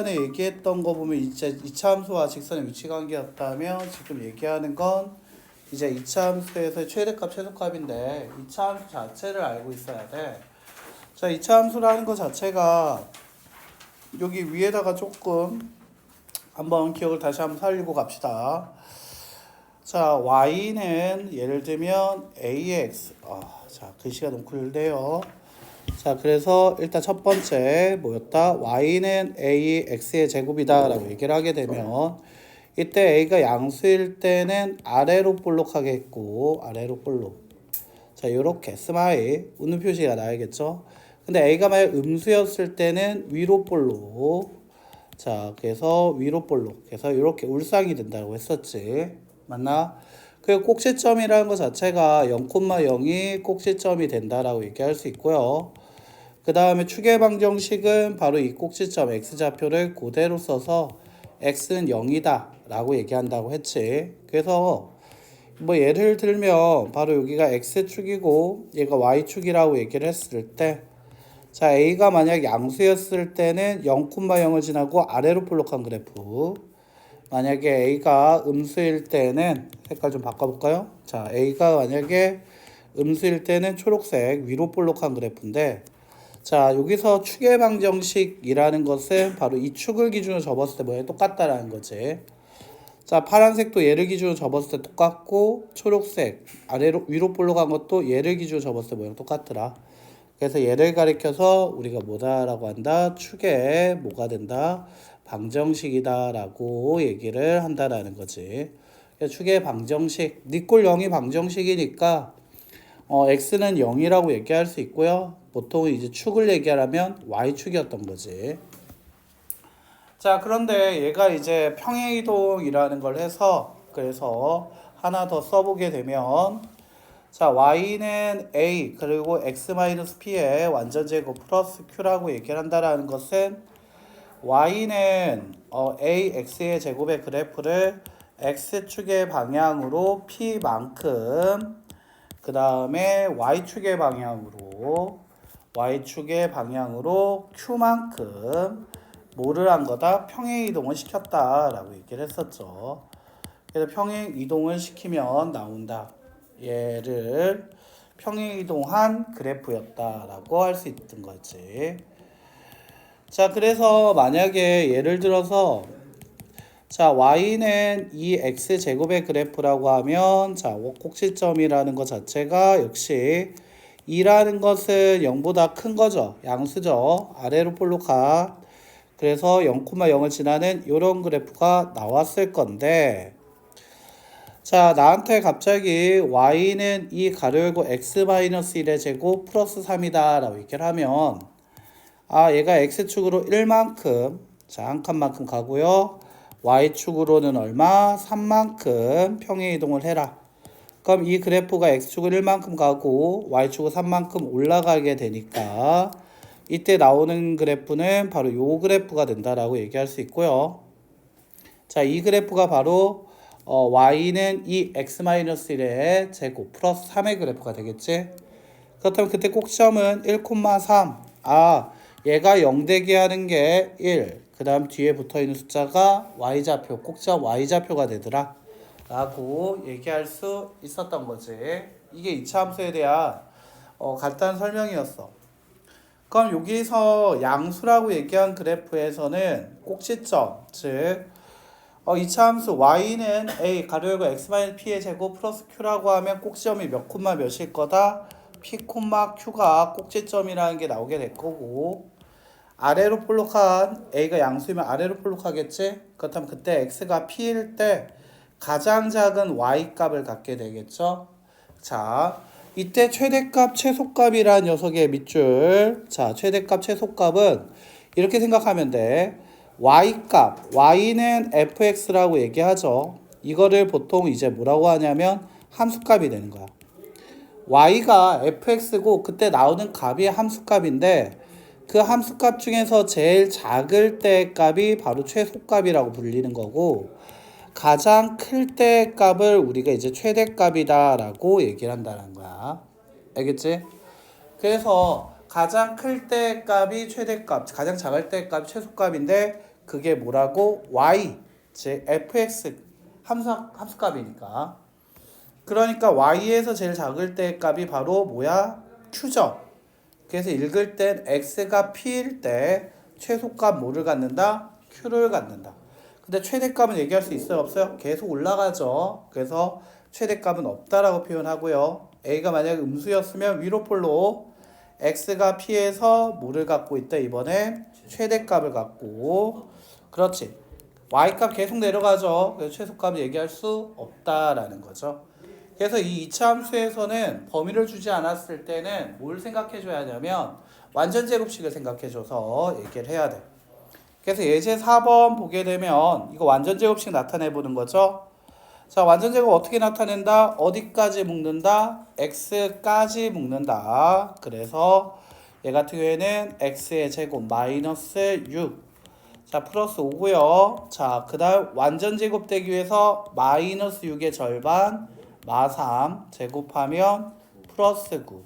전에 얘기했던 거 보면 이제 이차함수와 직선의 위치관계였다면 지금 얘기하는 건 이제 이차함수에서의 최대값, 최소값인데 이차함수 자체를 알고 있어야 돼. 자, 이차함수라는 거 자체가 여기 위에다가 조금 한번 기억을 다시 한번 살리고 갑시다. 자, y는 예를 들면 ax. 자, 글씨가 너무 크네요. 자, 그래서 일단 첫 번째 뭐였다? y는 ax의 제곱이다 라고 얘기를 하게 되면 이때 a가 양수일 때는 아래로 볼록하겠고 아래로 볼록. 자, 요렇게 스마일 웃는 표시가 나야겠죠. 근데 a가 만약 음수였을 때는 위로 볼록. 자, 그래서 위로 볼록. 그래서 이렇게 울상이 된다고 했었지. 맞나? 그 꼭지점이라는 것 자체가 0,0이 꼭지점이 된다라고 얘기할 수 있고요. 그 다음에 추계방정식은 바로 이 꼭지점 x좌표를 그대로 써서 x는 0이다 라고 얘기한다고 했지. 그래서 뭐 예를 들면 바로 여기가 x축이고 얘가 y축이라고 얘기를 했을 때, 자, a가 만약 양수였을 때는 0,0을 지나고 아래로 볼록한 그래프, 만약에 a가 음수일 때는 색깔 좀 바꿔볼까요? 자, a가 만약에 음수일 때는 초록색 위로 볼록한 그래프인데, 자, 여기서 추계방정식이라는 것은 바로 이 축을 기준으로 접었을 때 모양이 똑같다라는 거지. 자, 파란색도 얘를 기준으로 접었을 때 똑같고, 초록색 아래로 위로 볼록한 것도 얘를 기준으로 접었을 때 모양 똑같더라. 그래서 얘를 가리켜서 우리가 뭐다라고 한다? 축의 뭐가 된다? 방정식이다라고 얘기를 한다라는 거지. 축의 방정식, 니꼴 0이 방정식이니까 x는 0이라고 얘기할 수 있고요. 보통 이제 축을 얘기하려면 y축이었던 거지. 자, 그런데 얘가 이제 평행이동이라는 걸 해서 그래서 하나 더 써보게 되면, 자, y는 a 그리고 x-p의 완전제곱 플러스 q라고 얘기를 한다라는 것은 y는 ax의 제곱의 그래프를 x축의 방향으로 p만큼, 그 다음에 y축의 방향으로 q만큼 뭐를 한 거다? 평행이동을 시켰다라고 얘기를 했었죠. 그래서 평행이동을 시키면 나온다. 얘를 평행이동한 그래프였다라고 할 수 있던 거지. 자, 그래서 만약에 예를 들어서 자, y는 이 x제곱의 그래프라고 하면, 자, 꼭지점이라는 것 자체가 역시 2라는 것은 0보다 큰 거죠. 양수죠. 아래로 볼록한. 그래서 0,0을 지나는 이런 그래프가 나왔을 건데, 자, 나한테 갑자기 y는 이 가로 열고 x-1의 제곱 플러스 3이다 라고 얘기를 하면, 얘가 x축으로 1만큼, 자, 한 칸만큼 가고요. y축으로는 얼마? 3만큼 평행이동을 해라. 그럼 이 그래프가 x축을 1만큼 가고 y축을 3만큼 올라가게 되니까 이때 나오는 그래프는 바로 요 그래프가 된다라고 얘기할 수 있고요. 자, 이 그래프가 바로 y는 이 x-1의 제곱 플러스 3의 그래프가 되겠지. 그렇다면 그때 꼭지점은 1,3. 얘가 0 되게 하는 게 1. 그 다음 뒤에 붙어있는 숫자가 y좌표, 꼭지점 y좌표가 되더라 라고 얘기할 수 있었던 거지. 이게 이차함수에 대한 간단한 설명이었어. 그럼 여기서 양수라고 얘기한 그래프에서는 꼭지점, 즉 이차함수 y는 a 가로 열고 x-p의 제곱 플러스 q라고 하면 꼭지점이 몇 콤마 몇일 거다? p, q가 꼭지점이라는 게 나오게 될 거고, 아래로 볼록한 a가 양수이면 아래로 볼록하겠지? 그렇다면 그때 x가 p일 때 가장 작은 y 값을 갖게 되겠죠? 자, 이때 최대값 최소값이라는 녀석의 밑줄, 자, 최대값 최소값은 이렇게 생각하면 돼. y값, y는 fx라고 얘기하죠. 이거를 보통 이제 뭐라고 하냐면 함수값이 되는 거야. y가 fx고 그때 나오는 값이 함수값인데, 그 함수값 중에서 제일 작을 때 값이 바로 최소값이라고 불리는 거고, 가장 클 때 값을 우리가 이제 최대값이다 라고 얘기를 한다는 거야. 알겠지? 그래서 가장 클 때 값이 최대값, 가장 작을 때 값이 최소값인데, 그게 뭐라고? y, 즉 fx 함수값이니까. 그러니까 y에서 제일 작을 때 값이 바로 뭐야? q죠. 그래서 읽을 땐 x가 p일 때 최소값 뭐를 갖는다? q를 갖는다. 근데 최대값은 얘기할 수 있어요? 없어요? 계속 올라가죠. 그래서 최대값은 없다라고 표현하고요. a가 만약에 음수였으면 위로 폴로 x가 p에서 뭐를 갖고 있다? 이번에 최대값을 갖고. 그렇지. y값 계속 내려가죠. 그래서 최소값을 얘기할 수 없다라는 거죠. 그래서 이 2차 함수에서는 범위를 주지 않았을 때는 뭘 생각해 줘야 하냐면 완전 제곱식을 생각해 줘서 얘기를 해야 돼. 그래서 예제 4번 보게 되면 이거 완전 제곱식 나타내 보는 거죠. 자, 완전 제곱 어떻게 나타낸다? 어디까지 묶는다? x까지 묶는다. 그래서 얘 같은 경우에는 x의 제곱 마이너스 6. 자, 플러스 5고요. 자, 그 다음 완전 제곱되기 위해서 마이너스 6의 절반 마3 제곱하면 플러스 9.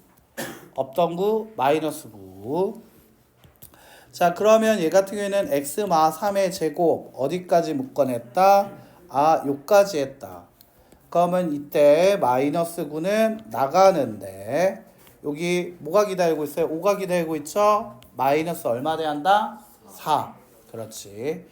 없던 9 마이너스 9. 자, 그러면 얘 같은 경우에는 x 마 3의 제곱 어디까지 묶어냈다? 아, 요까지 했다. 그러면 이때 마이너스 9는 나가는데 여기 뭐가 기다리고 있어요? 5가 기다리고 있죠? 마이너스 얼마 돼한다? 4. 그렇지.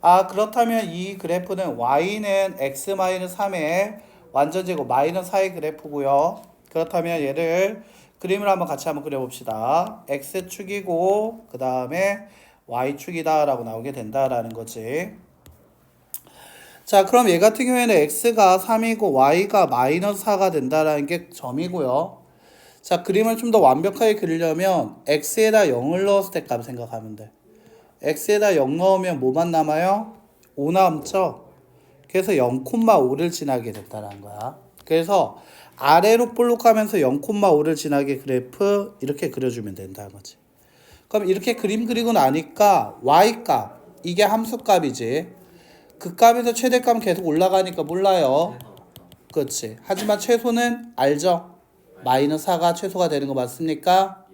아, 그렇다면 이 그래프는 y는 x 마이너스 3의 완전 제곱 마이너스 4의 그래프고요. 그렇다면 얘를 그림을 한번 그려봅시다. x축이고 그 다음에 y축이다 라고 나오게 된다라는 거지. 자, 그럼 얘 같은 경우에는 x가 3이고 y가 마이너스 4가 된다라는 게 점이고요. 자, 그림을 좀 더 완벽하게 그리려면 x에다 0을 넣었을 때 값 생각하면 돼. x에다 0 넣으면 뭐만 남아요? 5 남죠? 그래서 0,5를 지나게 됐다는 거야. 그래서 아래로 볼록하면서 0,5를 지나게 그래프 이렇게 그려주면 된다는 거지. 그럼 이렇게 그림 그리고 나니까 y값, 이게 함수값이지. 그 값에서 최대값은 계속 올라가니까 몰라요. 그렇지. 하지만 최소는 알죠? 마이너스 4가 최소가 되는 거 맞습니까?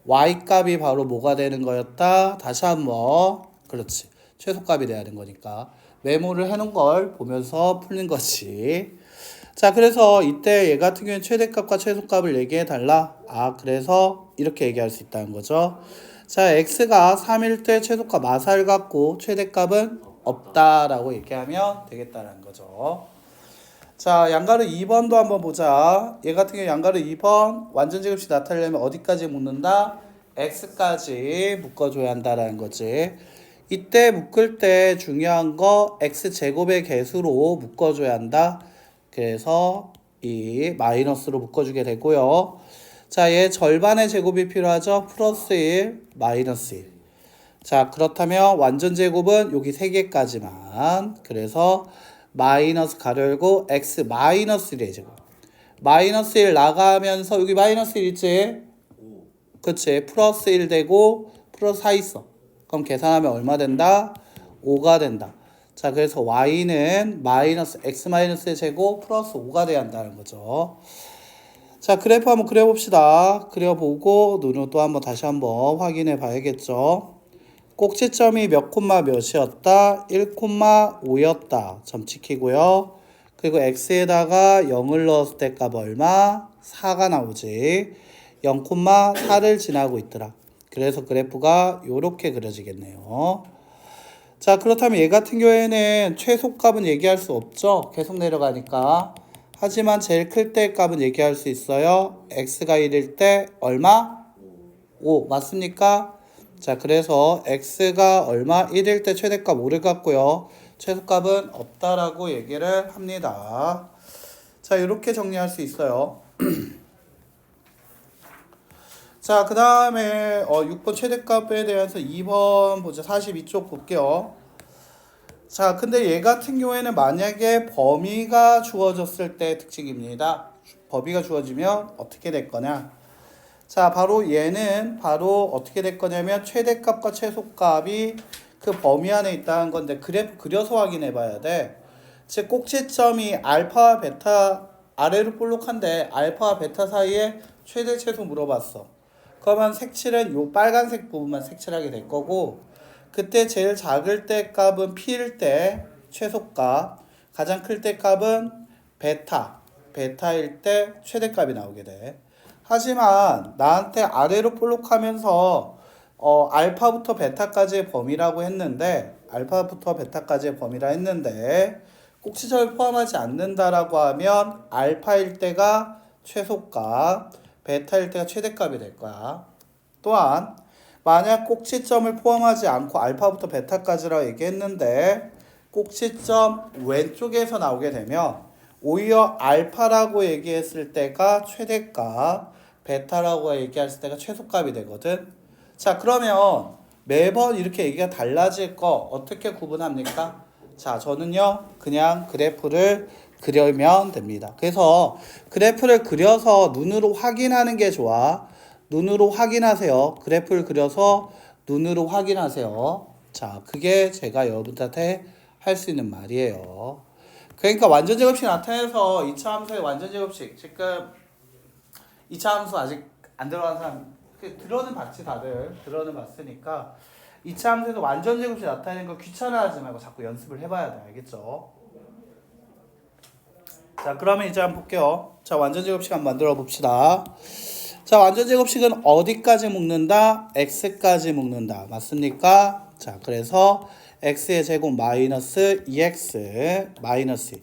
y값이 바로 뭐가 되는 거였다? 다시 한번. 그렇지. 최소값이 돼야 되는 거니까. 메모를 해놓은 걸 보면서 풀린 거지. 자, 그래서 이때 얘 같은 경우는 최대값과 최소값을 얘기해 달라. 아, 그래서 이렇게 얘기할 수 있다는 거죠. 자, x가 3일 때 최소값 마사를 갖고 최대값은 없다라고 얘기하면 되겠다는 거죠. 자, 양가루 2번도 한번 보자. 얘 같은 경우 양가루 2번 완전 제곱식 나타내려면 어디까지 묶는다? x까지 묶어줘야 한다라는 거지. 이때 묶을 때 중요한 거 x제곱의 개수로 묶어줘야 한다. 그래서 이 마이너스로 묶어주게 되고요. 자, 얘 절반의 제곱이 필요하죠. 플러스 1, 마이너스 1. 자, 그렇다면 완전 제곱은 여기 3개까지만. 그래서 마이너스 가로 열고 x 마이너스 1의 제곱. 마이너스 1 나가면서 여기 마이너스 1 있지? 그치? 플러스 1 되고 플러스 4 있어. 그럼 계산하면 얼마 된다? 5가 된다. 자, 그래서 y는 마이너스 x 마이너스의 제곱 플러스 5가 돼야 한다는 거죠. 자, 그래프 한번 그려봅시다. 그려보고 눈으로 또 한번 다시 한번 확인해 봐야겠죠. 꼭지점이 몇 콤마 몇이었다? 1,5였다. 점 찍히고요. 그리고 x에다가 0을 넣었을 때 값 얼마? 4가 나오지. 0,4를 지나고 있더라. 그래서 그래프가 이렇게 그려지겠네요. 자, 그렇다면 얘 같은 경우에는 최소값은 얘기할 수 없죠. 계속 내려가니까. 하지만 제일 클 때 값은 얘기할 수 있어요. x가 1일 때 얼마? 5 맞습니까? 자, 그래서 x가 얼마? 1일 때 최대값 5를 갖고요. 최소값은 없다라고 얘기를 합니다. 자, 이렇게 정리할 수 있어요. 자, 그 다음에 6번 최대값에 대해서 2번 보자. 42쪽 볼게요. 자, 근데 얘 같은 경우에는 만약에 범위가 주어졌을 때 특징입니다. 범위가 주어지면 어떻게 될 거냐? 자, 바로 얘는 바로 어떻게 될 거냐면 최대값과 최소값이 그 범위 안에 있다는 건데 그래프 그려서 확인해 봐야 돼. 즉 꼭지점이 알파와 베타 아래로 볼록한데 알파와 베타 사이에 최대 최소 물어봤어. 그러면 색칠은 요 빨간색 부분만 색칠하게 될 거고 그때 제일 작을 때 값은 P일 때 최소값, 가장 클 때 값은 베타일 때 최대값이 나오게 돼. 하지만 나한테 아래로 볼록하면서 알파부터 베타까지의 범위라고 했는데 꼭지점을 포함하지 않는다라고 하면 알파일 때가 최소값, 베타일 때가 최대값이 될 거야. 또한 만약 꼭지점을 포함하지 않고 알파부터 베타까지라고 얘기했는데 꼭지점 왼쪽에서 나오게 되면 오히려 알파라고 얘기했을 때가 최대값, 베타라고 얘기했을 때가 최소값이 되거든. 자, 그러면 매번 이렇게 얘기가 달라질 거 어떻게 구분합니까? 자, 저는요 그냥 그래프를 그리면 됩니다. 그래서 그래프를 그려서 눈으로 확인하는 게 좋아. 눈으로 확인하세요. 그래프를 그려서 눈으로 확인하세요. 자, 그게 제가 여러분한테 할 수 있는 말이에요. 그러니까 완전 제곱식 나타내서 2차 함수의 완전 제곱식, 지금 2차 함수 아직 안 들어간 사람 들어는 봤지. 다들 들어는 봤으니까 2차 함수에서 완전 제곱식 나타내는 거 귀찮아하지 말고 자꾸 연습을 해봐야 돼. 알겠죠? 자, 그러면 이제 한번 볼게요. 자, 완전 제곱식 한번 만들어 봅시다. 자, 완전 제곱식은 어디까지 묶는다? x까지 묶는다. 맞습니까? 자, 그래서 x의 제곱 마이너스 2x 마이너스 1.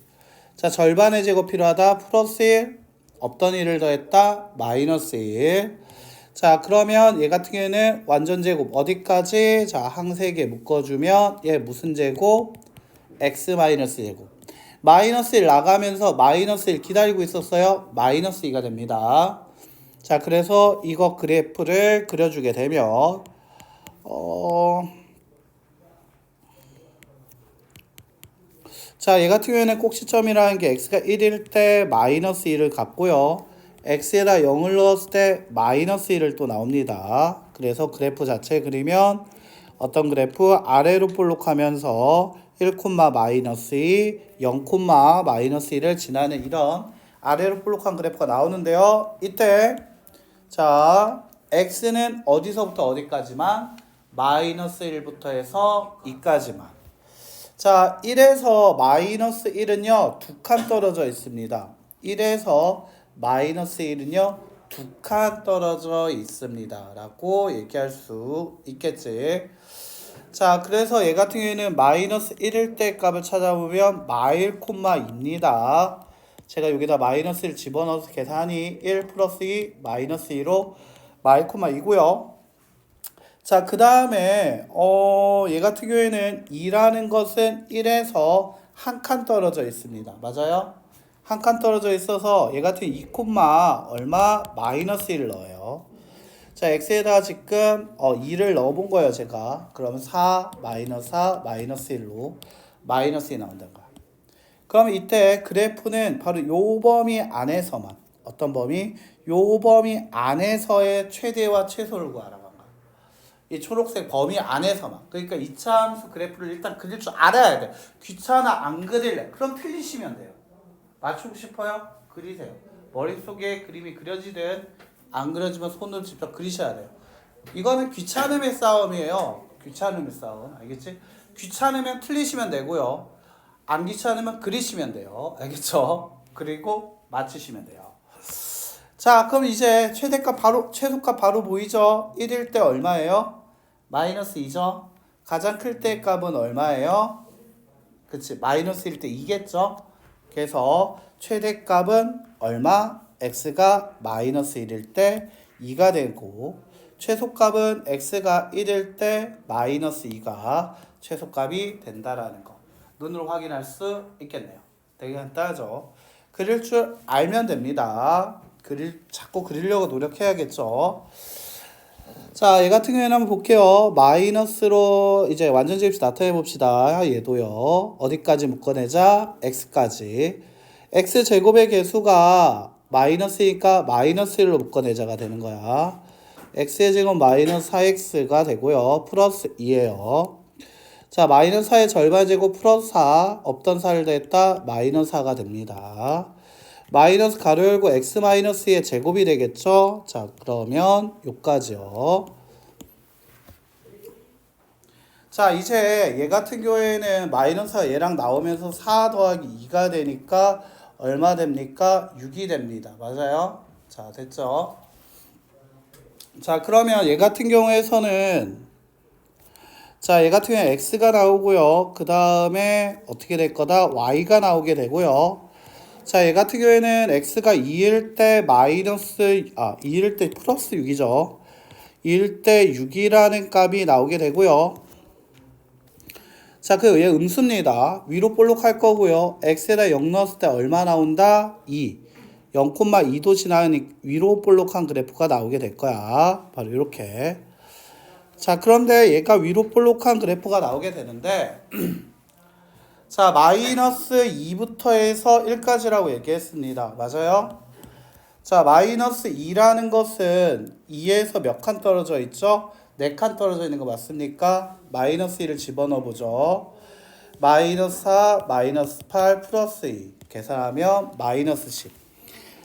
자, 절반의 제곱 필요하다. 플러스 1. 없던 1을 더했다. 마이너스 1. 자, 그러면 얘 같은 경우에는 완전 제곱 어디까지? 자, 항세 개 묶어주면 얘 무슨 제곱? x 마이너스 제곱. 마이너스 1 나가면서 마이너스 1 기다리고 있었어요. 마이너스 2가 됩니다. 자, 그래서 이거 그래프를 그려주게 되면 자, 얘 같은 경우에는 꼭지점이라는 게 x가 1일 때 마이너스 1을 갖고요. x에다 0을 넣었을 때 마이너스 1을 또 나옵니다. 그래서 그래프 자체 그리면 어떤 그래프? 아래로 볼록하면서 1, 마이너스 2, 0, 마이너스 1을 지나는 이런 아래로 볼록한 그래프가 나오는데요. 이때 자, x는 어디서부터 어디까지만? 마이너스 1부터 해서 2까지만. 자, 1에서 마이너스 1은요, 두 칸 떨어져 있습니다. 1에서 마이너스 1은요, 두 칸 떨어져 있습니다. 라고 얘기할 수 있겠지. 자, 그래서 얘 같은 경우에는 마이너스 1일 때 값을 찾아보면 마일 콤마 2입니다. 제가 여기다 마이너스 1 집어넣어서 계산이 1 플러스 2 마이너스 2로 마일 콤마 2고요. 자, 그 다음에 얘 같은 경우에는 2라는 것은 1에서 한 칸 떨어져 있습니다. 맞아요? 한 칸 떨어져 있어서 얘 같은 2 얼마? 마이너스 1을 넣어요. 자, x에다 지금 2를 넣어본 거예요, 제가. 그러면 4 마이너스 4 마이너스 1로 마이너스 2 나온다는 거야. 그럼 이때 그래프는 바로 요 범위 안에서만, 어떤 범위? 요 범위 안에서의 최대와 최소를 구하라고 한 거야. 이 초록색 범위 안에서만. 그러니까 2차 함수 그래프를 일단 그릴 줄 알아야 돼. 귀찮아, 안 그릴래. 그럼 틀리시면 돼요. 맞추고 싶어요? 그리세요. 머릿속에 그림이 그려지든 안 그려지면 손으로 직접 그리셔야 돼요. 이거는 귀찮음의 싸움이에요. 귀찮음의 싸움. 알겠지? 귀찮으면 틀리시면 되고요. 안 귀찮으면 그리시면 돼요. 알겠죠? 그리고 맞추시면 돼요. 자, 그럼 이제 최소값 바로 보이죠? 1일 때 얼마예요? 마이너스 2죠? 가장 클 때 값은 얼마예요? 그치, 마이너스 1일 때 2겠죠? 그래서 최대값은 얼마? x가 마이너스 1일 때 2가 되고, 최소값은 x가 1일 때 마이너스 2가 최소값이 된다라는 거. 눈으로 확인할 수 있겠네요. 되게 간단하죠. 그릴 줄 알면 됩니다. 자꾸 그리려고 노력해야겠죠. 자, 얘 같은 경우에는 한번 볼게요. 마이너스로 이제 완전 제곱식 나타내 봅시다. 얘도요. 어디까지 묶어내자? x까지. x 제곱의 개수가 마이너스니까 마이너스 1로 묶어내자가 되는 거야. x의 제곱 마이너스 4x가 되고요. 플러스 2예요. 자, 마이너스 4의 절반 제곱 플러스 4, 없던 4를 더했다 마이너스 4가 됩니다. 마이너스 가로 열고 x 마이너스의 제곱이 되겠죠. 자, 그러면 요까지요. 자, 이제 얘 같은 경우에는 마이너스가 얘랑 나오면서 4 더하기 2가 되니까 얼마 됩니까? 6이 됩니다. 맞아요? 자, 됐죠? 자, 그러면 얘 같은 경우에서는 자, 얘 같은 경우에 x가 나오고요. 그 다음에 어떻게 될 거다? y가 나오게 되고요. 자, 얘 같은 경우에는 x가 2일 때 마이너스 2일 때 플러스 6이죠. 2일 때 6이라는 값이 나오게 되고요. 자, 그 얘 음수입니다. 위로 볼록할 거고요. x에다 0 넣었을 때 얼마 나온다? 2. 0,2도 지나니 위로 볼록한 그래프가 나오게 될 거야. 바로 이렇게. 자, 그런데 얘가 위로 볼록한 그래프가 나오게 되는데 자, 마이너스 2부터 해서 1까지라고 얘기했습니다. 맞아요? 자, 마이너스 2라는 것은 2에서 몇 칸 떨어져 있죠? 4칸 떨어져 있는 거 맞습니까? 마이너스 2를 집어넣어 보죠. 마이너스 4, 마이너스 8, 플러스 2 계산하면 마이너스 10.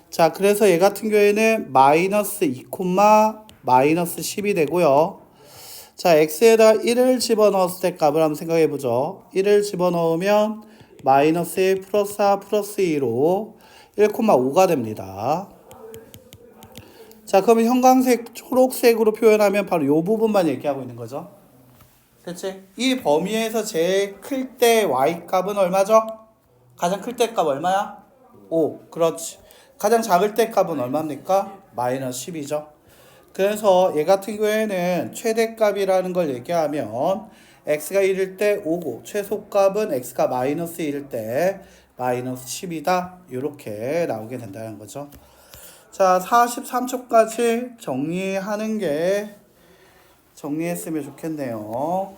자, 그래서 얘 같은 경우에는 마이너스 2, 마이너스 10이 되고요. 자, x에다 1을 집어넣었을 때 값을 한번 생각해 보죠. 1을 집어넣으면 마이너스 1 플러스 4 플러스 2로 1,5가 됩니다. 자, 그러면 형광색, 초록색으로 표현하면 바로 이 부분만 얘기하고 있는 거죠. 그치? 이 범위에서 제일 클 때 y값은 얼마죠? 가장 클 때 값 얼마야? 5. 그렇지. 가장 작을 때 값은 얼마입니까? 마이너스 10이죠. 그래서 얘 같은 경우에는 최대값이라는 걸 얘기하면 x가 1일 때 5고 최소값은 x가 마이너스 1일 때 마이너스 10이다. 이렇게 나오게 된다는 거죠. 자, 43초까지 정리했으면 좋겠네요.